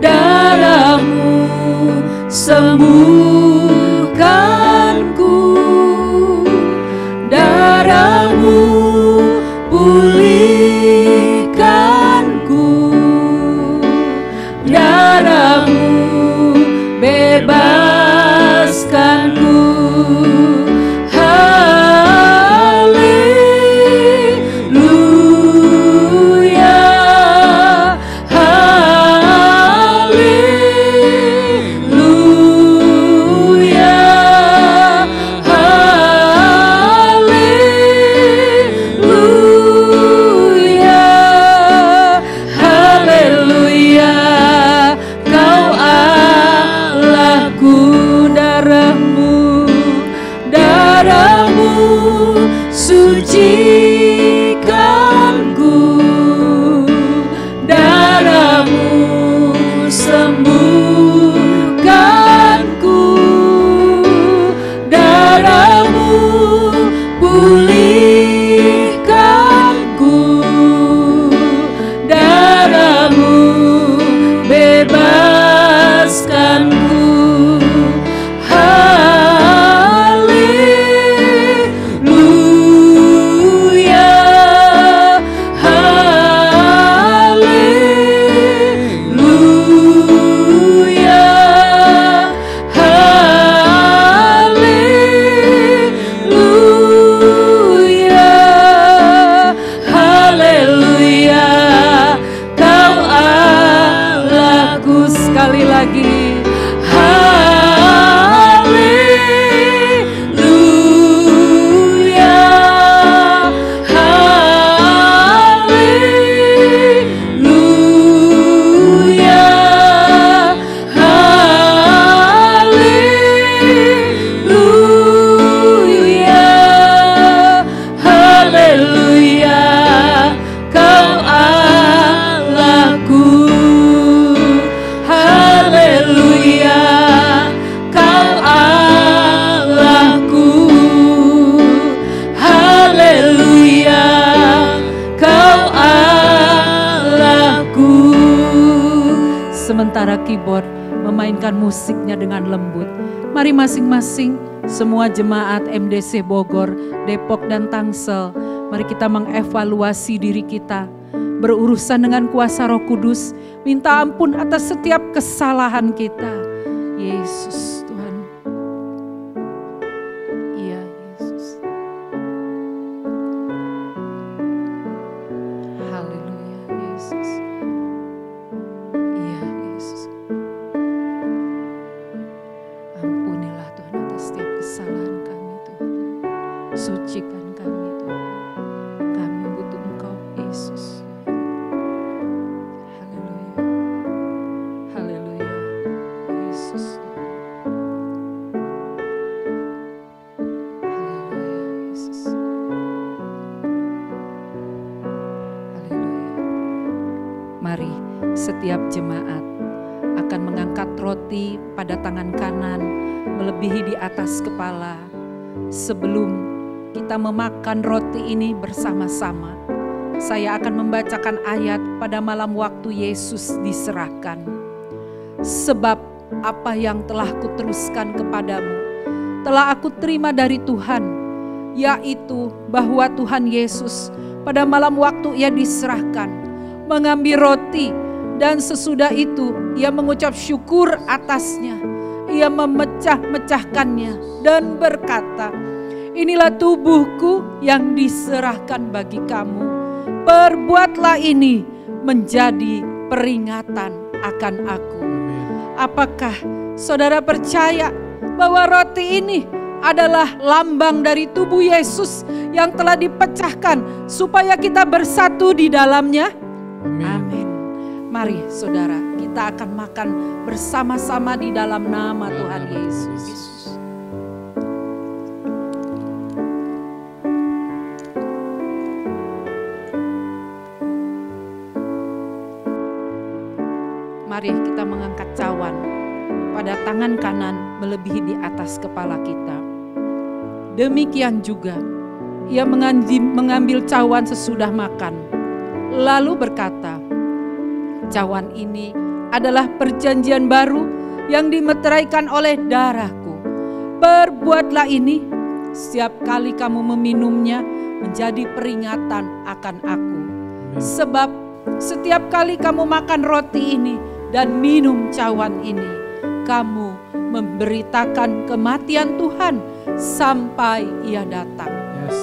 darah-Mu sembuhkanku, darah-Mu pulihkanku, darah-Mu bebaskanku. Sucikanku, darah-Mu sembuhkanku, darah-Mu pulihkanku, darah-Mu bebaskanku. Sementara keyboard memainkan musiknya dengan lembut, mari masing-masing semua jemaat MDC Bogor, Depok dan Tangsel, mari kita mengevaluasi diri kita, berurusan dengan kuasa Roh Kudus, minta ampun atas setiap kesalahan kita. Yesus Tuhan. Iya Yesus. Haleluya Yesus. Iya Yesus. Ampunilah Tuhan atas setiap kesalahan kami Tuhan. Sucikan kami Tuhan. Kami butuh Engkau Yesus. Haleluya. Haleluya. Yesus. Haleluya Yesus. Haleluya. Mari setiap jemaat akan mengangkat roti pada tangan kanan melebihi di atas kepala. Sebelum kita memakan roti ini bersama-sama, saya akan membacakan ayat pada malam waktu Yesus diserahkan. Sebab apa yang telah kuteruskan kepadamu telah aku terima dari Tuhan, yaitu bahwa Tuhan Yesus pada malam waktu ia diserahkan mengambil roti, dan sesudah itu ia mengucap syukur atasnya. Ia memecah-mecahkannya dan berkata, inilah tubuhku yang diserahkan bagi kamu. Perbuatlah ini menjadi peringatan akan aku. Apakah saudara percaya bahwa roti ini adalah lambang dari tubuh Yesus yang telah dipecahkan supaya kita bersatu di dalamnya? Amin. Mari saudara, kita akan makan bersama-sama di dalam nama Tuhan Yesus. Mari kita mengangkat cawan pada tangan kanan melebihi di atas kepala kita. Demikian juga ia mengambil cawan sesudah makan, lalu berkata, "Cawan ini adalah perjanjian baru yang dimeteraikan oleh darahku. Perbuatlah ini setiap kali kamu meminumnya menjadi peringatan akan aku. Sebab setiap kali kamu makan roti ini dan minum cawan ini, kamu memberitakan kematian Tuhan sampai ia datang."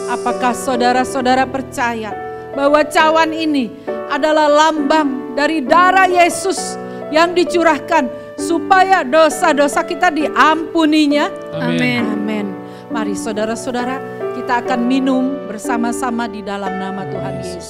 Apakah saudara-saudara percaya bahwa cawan ini adalah lambang dari darah Yesus yang dicurahkan supaya dosa-dosa kita diampuninya? Amin. Amin. Mari saudara-saudara, kita akan minum bersama-sama di dalam nama Tuhan Yesus.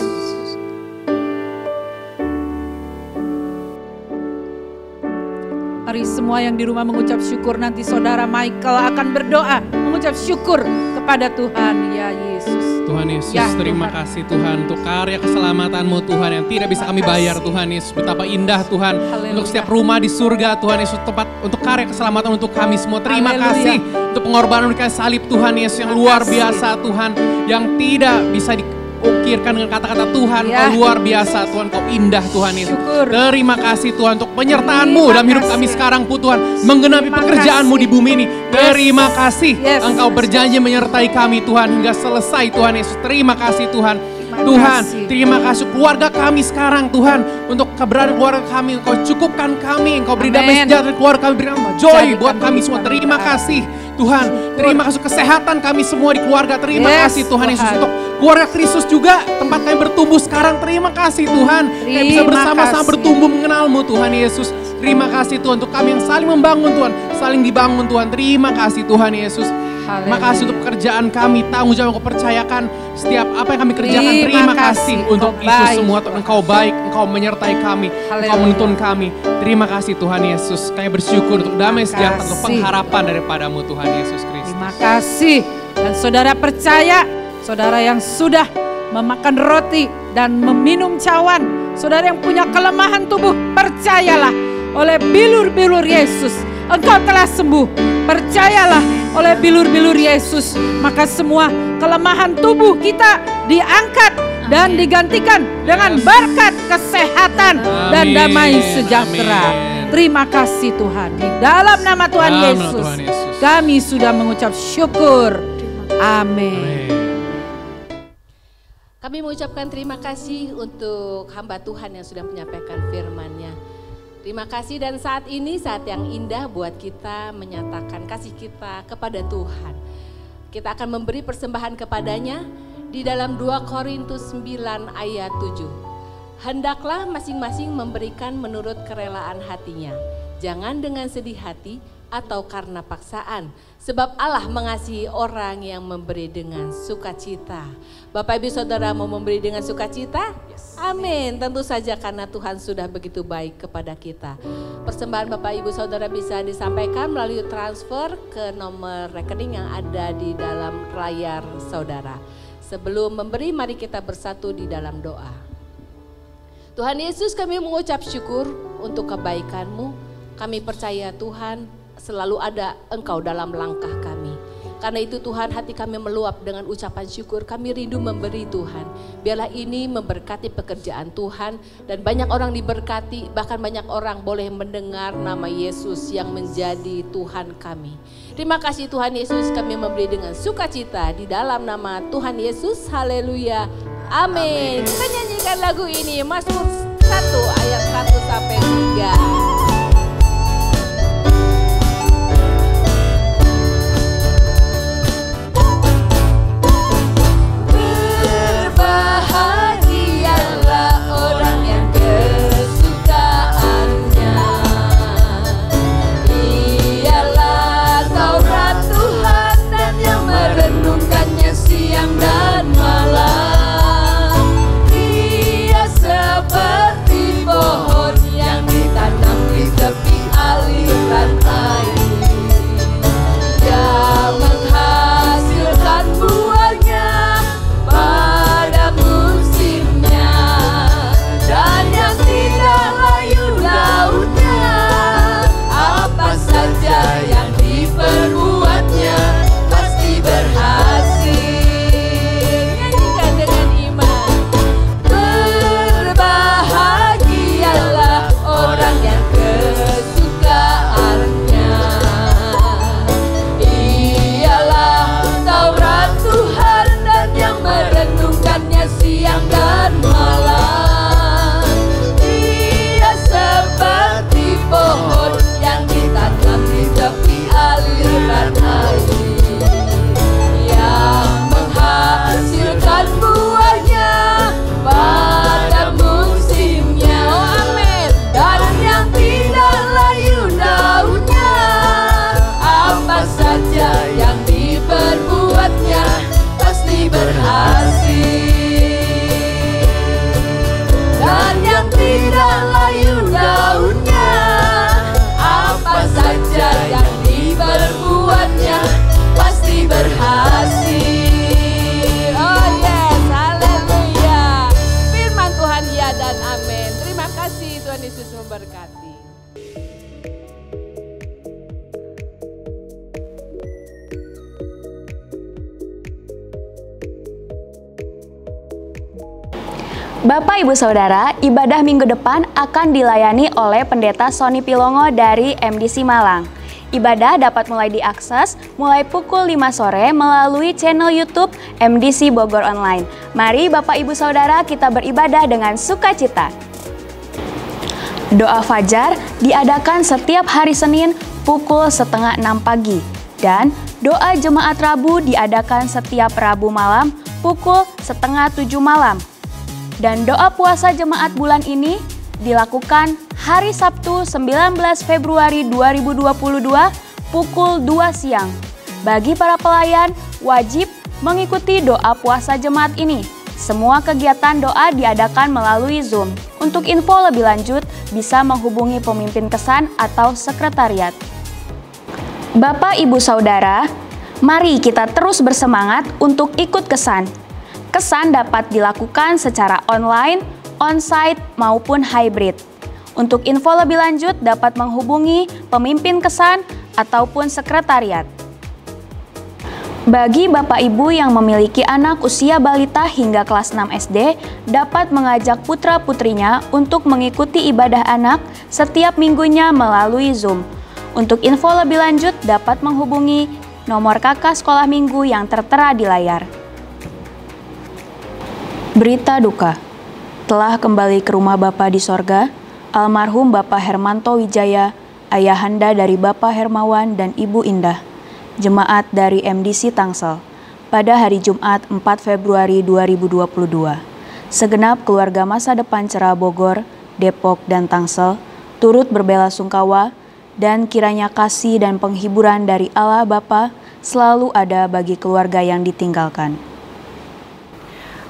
Mari semua yang di rumah mengucap syukur, nanti saudara Michael akan berdoa mengucap syukur kepada Tuhan. Ya Yesus. Tuhan Yesus, Ya, terima Tuhan. kasih Tuhan untuk karya keselamatan-Mu Tuhan yang tidak bisa kami bayar Tuhan Yesus. Betapa indah Tuhan Haleluya. untuk setiap rumah di surga Tuhan Yesus, tempat untuk karya keselamatan untuk kami semua. Terima Haleluya. kasih untuk pengorbanan kayu salib Tuhan Yesus yang luar kasih. biasa Tuhan, yang tidak bisa diukirkan dengan kata-kata Tuhan. Ya. Kau luar biasa Tuhan, Kau indah Tuhan Yesus. Syukur. Terima kasih Tuhan untuk penyertaan-Mu Terima dalam hidup kasih. kami sekarang pun Tuhan, menggenapi Terima pekerjaan-Mu kasih. di bumi ini. Terima kasih Yes. Engkau berjanji menyertai kami Tuhan hingga selesai Tuhan Yesus. Terima kasih Tuhan. Tuhan, kasih. terima kasih keluarga kami sekarang Tuhan, untuk keberadaan keluarga kami, Engkau cukupkan kami, Engkau beri damai Amin. sejahtera keluarga kami, berikan joy Jadikan buat kami semua. kehidupan Terima kami. kasih Tuhan, terima kasih kesehatan kami semua di keluarga. Terima Yes, kasih Tuhan Yesus, Tuhan. untuk keluarga Kristus juga tempat kami bertumbuh sekarang. Terima kasih Tuhan, kami bisa Terima bersama-sama kasih. bertumbuh mengenal-Mu Tuhan Yesus. Terima kasih Tuhan untuk kami yang saling membangun Tuhan, saling dibangun Tuhan. Terima kasih Tuhan Yesus. Terima Haleluya. kasih untuk pekerjaan kami, tanggung jawab yang Kau percayakan setiap apa yang kami kerjakan. Terima Terima kasih, kasih untuk Engkau itu baik, semua Tuhan. Tuhan. Engkau baik, Engkau menyertai kami, Engkau Haleluya. menuntun kami. Terima kasih Tuhan Yesus. Kami bersyukur untuk damai sejahtera, untuk kasih. pengharapan daripadamu Tuhan Yesus Kristus. Terima kasih. Dan saudara percaya, saudara yang sudah memakan roti dan meminum cawan, saudara yang punya kelemahan tubuh, percayalah oleh bilur-bilur Yesus, engkau telah sembuh. Percayalah oleh bilur-bilur Yesus, maka semua kelemahan tubuh kita diangkat dan digantikan dengan berkat kesehatan dan Amin. damai sejahtera. Amin. Terima kasih Tuhan. Di dalam nama Tuhan Dalam nama Yesus, Tuhan Yesus. kami sudah mengucap syukur. Amin. Kami mengucapkan terima kasih untuk hamba Tuhan yang sudah menyampaikan firman-Nya. Terima kasih, dan saat ini saat yang indah buat kita menyatakan kasih kita kepada Tuhan. Kita akan memberi persembahan kepadanya di dalam 2 Korintus 9 ayat 7. Hendaklah masing-masing memberikan menurut kerelaan hatinya, jangan dengan sedih hati atau karena paksaan, sebab Allah mengasihi orang yang memberi dengan sukacita. Bapak Ibu Saudara mau memberi dengan sukacita? Amin. Tentu saja karena Tuhan sudah begitu baik kepada kita. Persembahan Bapak Ibu Saudara bisa disampaikan melalui transfer ke nomor rekening yang ada di dalam layar saudara. Sebelum memberi, mari kita bersatu di dalam doa. Tuhan Yesus, kami mengucap syukur untuk kebaikan-Mu. Kami percaya Tuhan selalu ada Engkau dalam langkah kami. Karena itu Tuhan, hati kami meluap dengan ucapan syukur. Kami rindu memberi Tuhan. Biarlah ini memberkati pekerjaan Tuhan. Dan banyak orang diberkati, bahkan banyak orang boleh mendengar nama Yesus yang menjadi Tuhan kami. Terima kasih Tuhan Yesus, kami memberi dengan sukacita di dalam nama Tuhan Yesus. Haleluya. Amin. Kita nyanyikan lagu ini, Mazmur 1 ayat 1 sampai 3. Berbahagialah orang yang kesukaannya ialah Taurat Tuhan dan yang merenungkannya siang dan malam. Dia seperti pohon yang ditanam di Amin. Terima kasih, Tuhan Yesus memberkati. Bapak Ibu Saudara, ibadah minggu depan akan dilayani oleh Pendeta Sony Pilongo dari MDC Malang. Ibadah dapat mulai diakses mulai pukul 5 sore melalui channel YouTube MDC Bogor Online. Mari Bapak Ibu Saudara kita beribadah dengan sukacita. Doa fajar diadakan setiap hari Senin pukul 5:30 pagi. Dan doa jemaat Rabu diadakan setiap Rabu malam pukul 6:30 malam. Dan doa puasa jemaat bulan ini dilakukan hari Sabtu 19 Februari 2022 pukul 2 siang. Bagi para pelayan, wajib mengikuti doa puasa jemaat ini. Semua kegiatan doa diadakan melalui Zoom. Untuk info lebih lanjut, bisa menghubungi pemimpin kesan atau sekretariat. Bapak, Ibu, Saudara, mari kita terus bersemangat untuk ikut kesan. Kesan dapat dilakukan secara online, on-site, maupun hybrid. Untuk info lebih lanjut dapat menghubungi pemimpin kesan ataupun sekretariat. Bagi Bapak Ibu yang memiliki anak usia balita hingga kelas 6 SD, dapat mengajak putra-putrinya untuk mengikuti ibadah anak setiap minggunya melalui Zoom. Untuk info lebih lanjut dapat menghubungi nomor kakak sekolah minggu yang tertera di layar. Berita duka, telah kembali ke rumah Bapa di sorga, almarhum Bapak Hermanto Wijaya, ayahanda dari Bapak Hermawan dan Ibu Indah, jemaat dari MDC Tangsel, pada hari Jumat 4 Februari 2022. Segenap keluarga Masa Depan Cerah Bogor, Depok, dan Tangsel turut berbelasungkawa dan kiranya kasih dan penghiburan dari Allah Bapa selalu ada bagi keluarga yang ditinggalkan.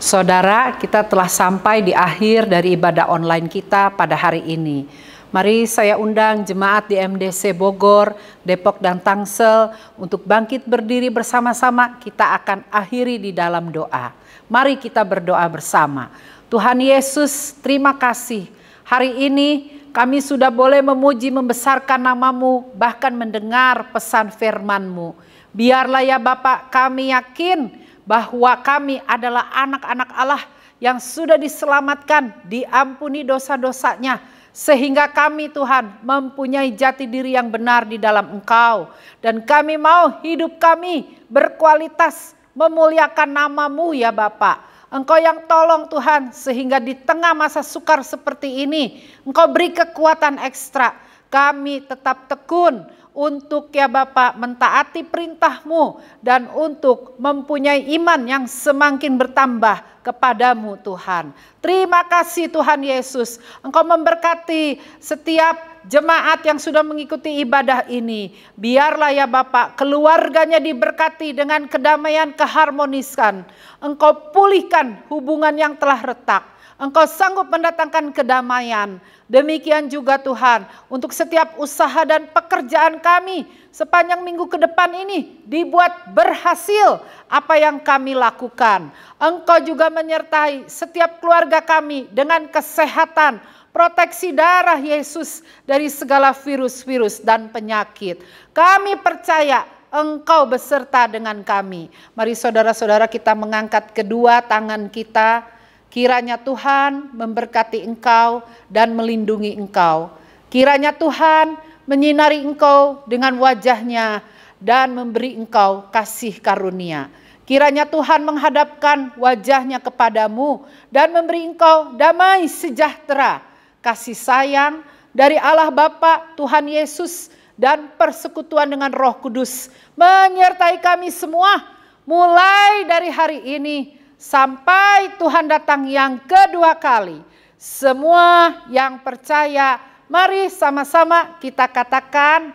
Saudara, kita telah sampai di akhir dari ibadah online kita pada hari ini. Mari saya undang jemaat di MDC Bogor, Depok, dan Tangsel untuk bangkit berdiri bersama-sama. Kita akan akhiri di dalam doa. Mari kita berdoa bersama. Tuhan Yesus, terima kasih. Hari ini kami sudah boleh memuji, membesarkan nama-Mu, bahkan mendengar pesan firman-Mu. Biarlah ya Bapak, kami yakin bahwa kami adalah anak-anak Allah yang sudah diselamatkan, diampuni dosa-dosanya, sehingga kami Tuhan mempunyai jati diri yang benar di dalam Engkau. Dan kami mau hidup kami berkualitas, memuliakan nama-Mu ya Bapak. Engkau yang tolong Tuhan, sehingga di tengah masa sukar seperti ini, Engkau beri kekuatan ekstra. Kami tetap tekun untuk ya Bapak mentaati perintah-Mu dan untuk mempunyai iman yang semakin bertambah kepadamu Tuhan. Terima kasih Tuhan Yesus. Engkau memberkati setiap jemaat yang sudah mengikuti ibadah ini. Biarlah ya Bapak keluarganya diberkati dengan kedamaian, keharmonisan. Engkau pulihkan hubungan yang telah retak. Engkau sanggup mendatangkan kedamaian. Demikian juga Tuhan untuk setiap usaha dan pekerjaan kami sepanjang minggu ke depan ini dibuat berhasil apa yang kami lakukan. Engkau juga menyertai setiap keluarga kami dengan kesehatan, proteksi darah Yesus dari segala virus-virus dan penyakit. Kami percaya Engkau beserta dengan kami. Mari saudara-saudara kita mengangkat kedua tangan kita. Kiranya Tuhan memberkati engkau dan melindungi engkau. Kiranya Tuhan menyinari engkau dengan wajahnya dan memberi engkau kasih karunia. Kiranya Tuhan menghadapkan wajahnya kepadamu dan memberi engkau damai sejahtera, kasih sayang dari Allah Bapa, Tuhan Yesus, dan persekutuan dengan Roh Kudus menyertai kami semua mulai dari hari ini sampai Tuhan datang yang kedua kali. Semua yang percaya, mari sama-sama kita katakan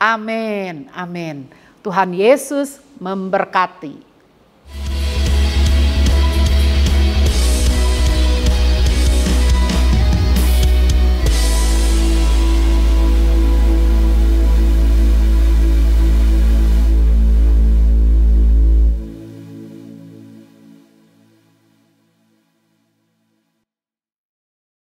amin, amin. Tuhan Yesus memberkati.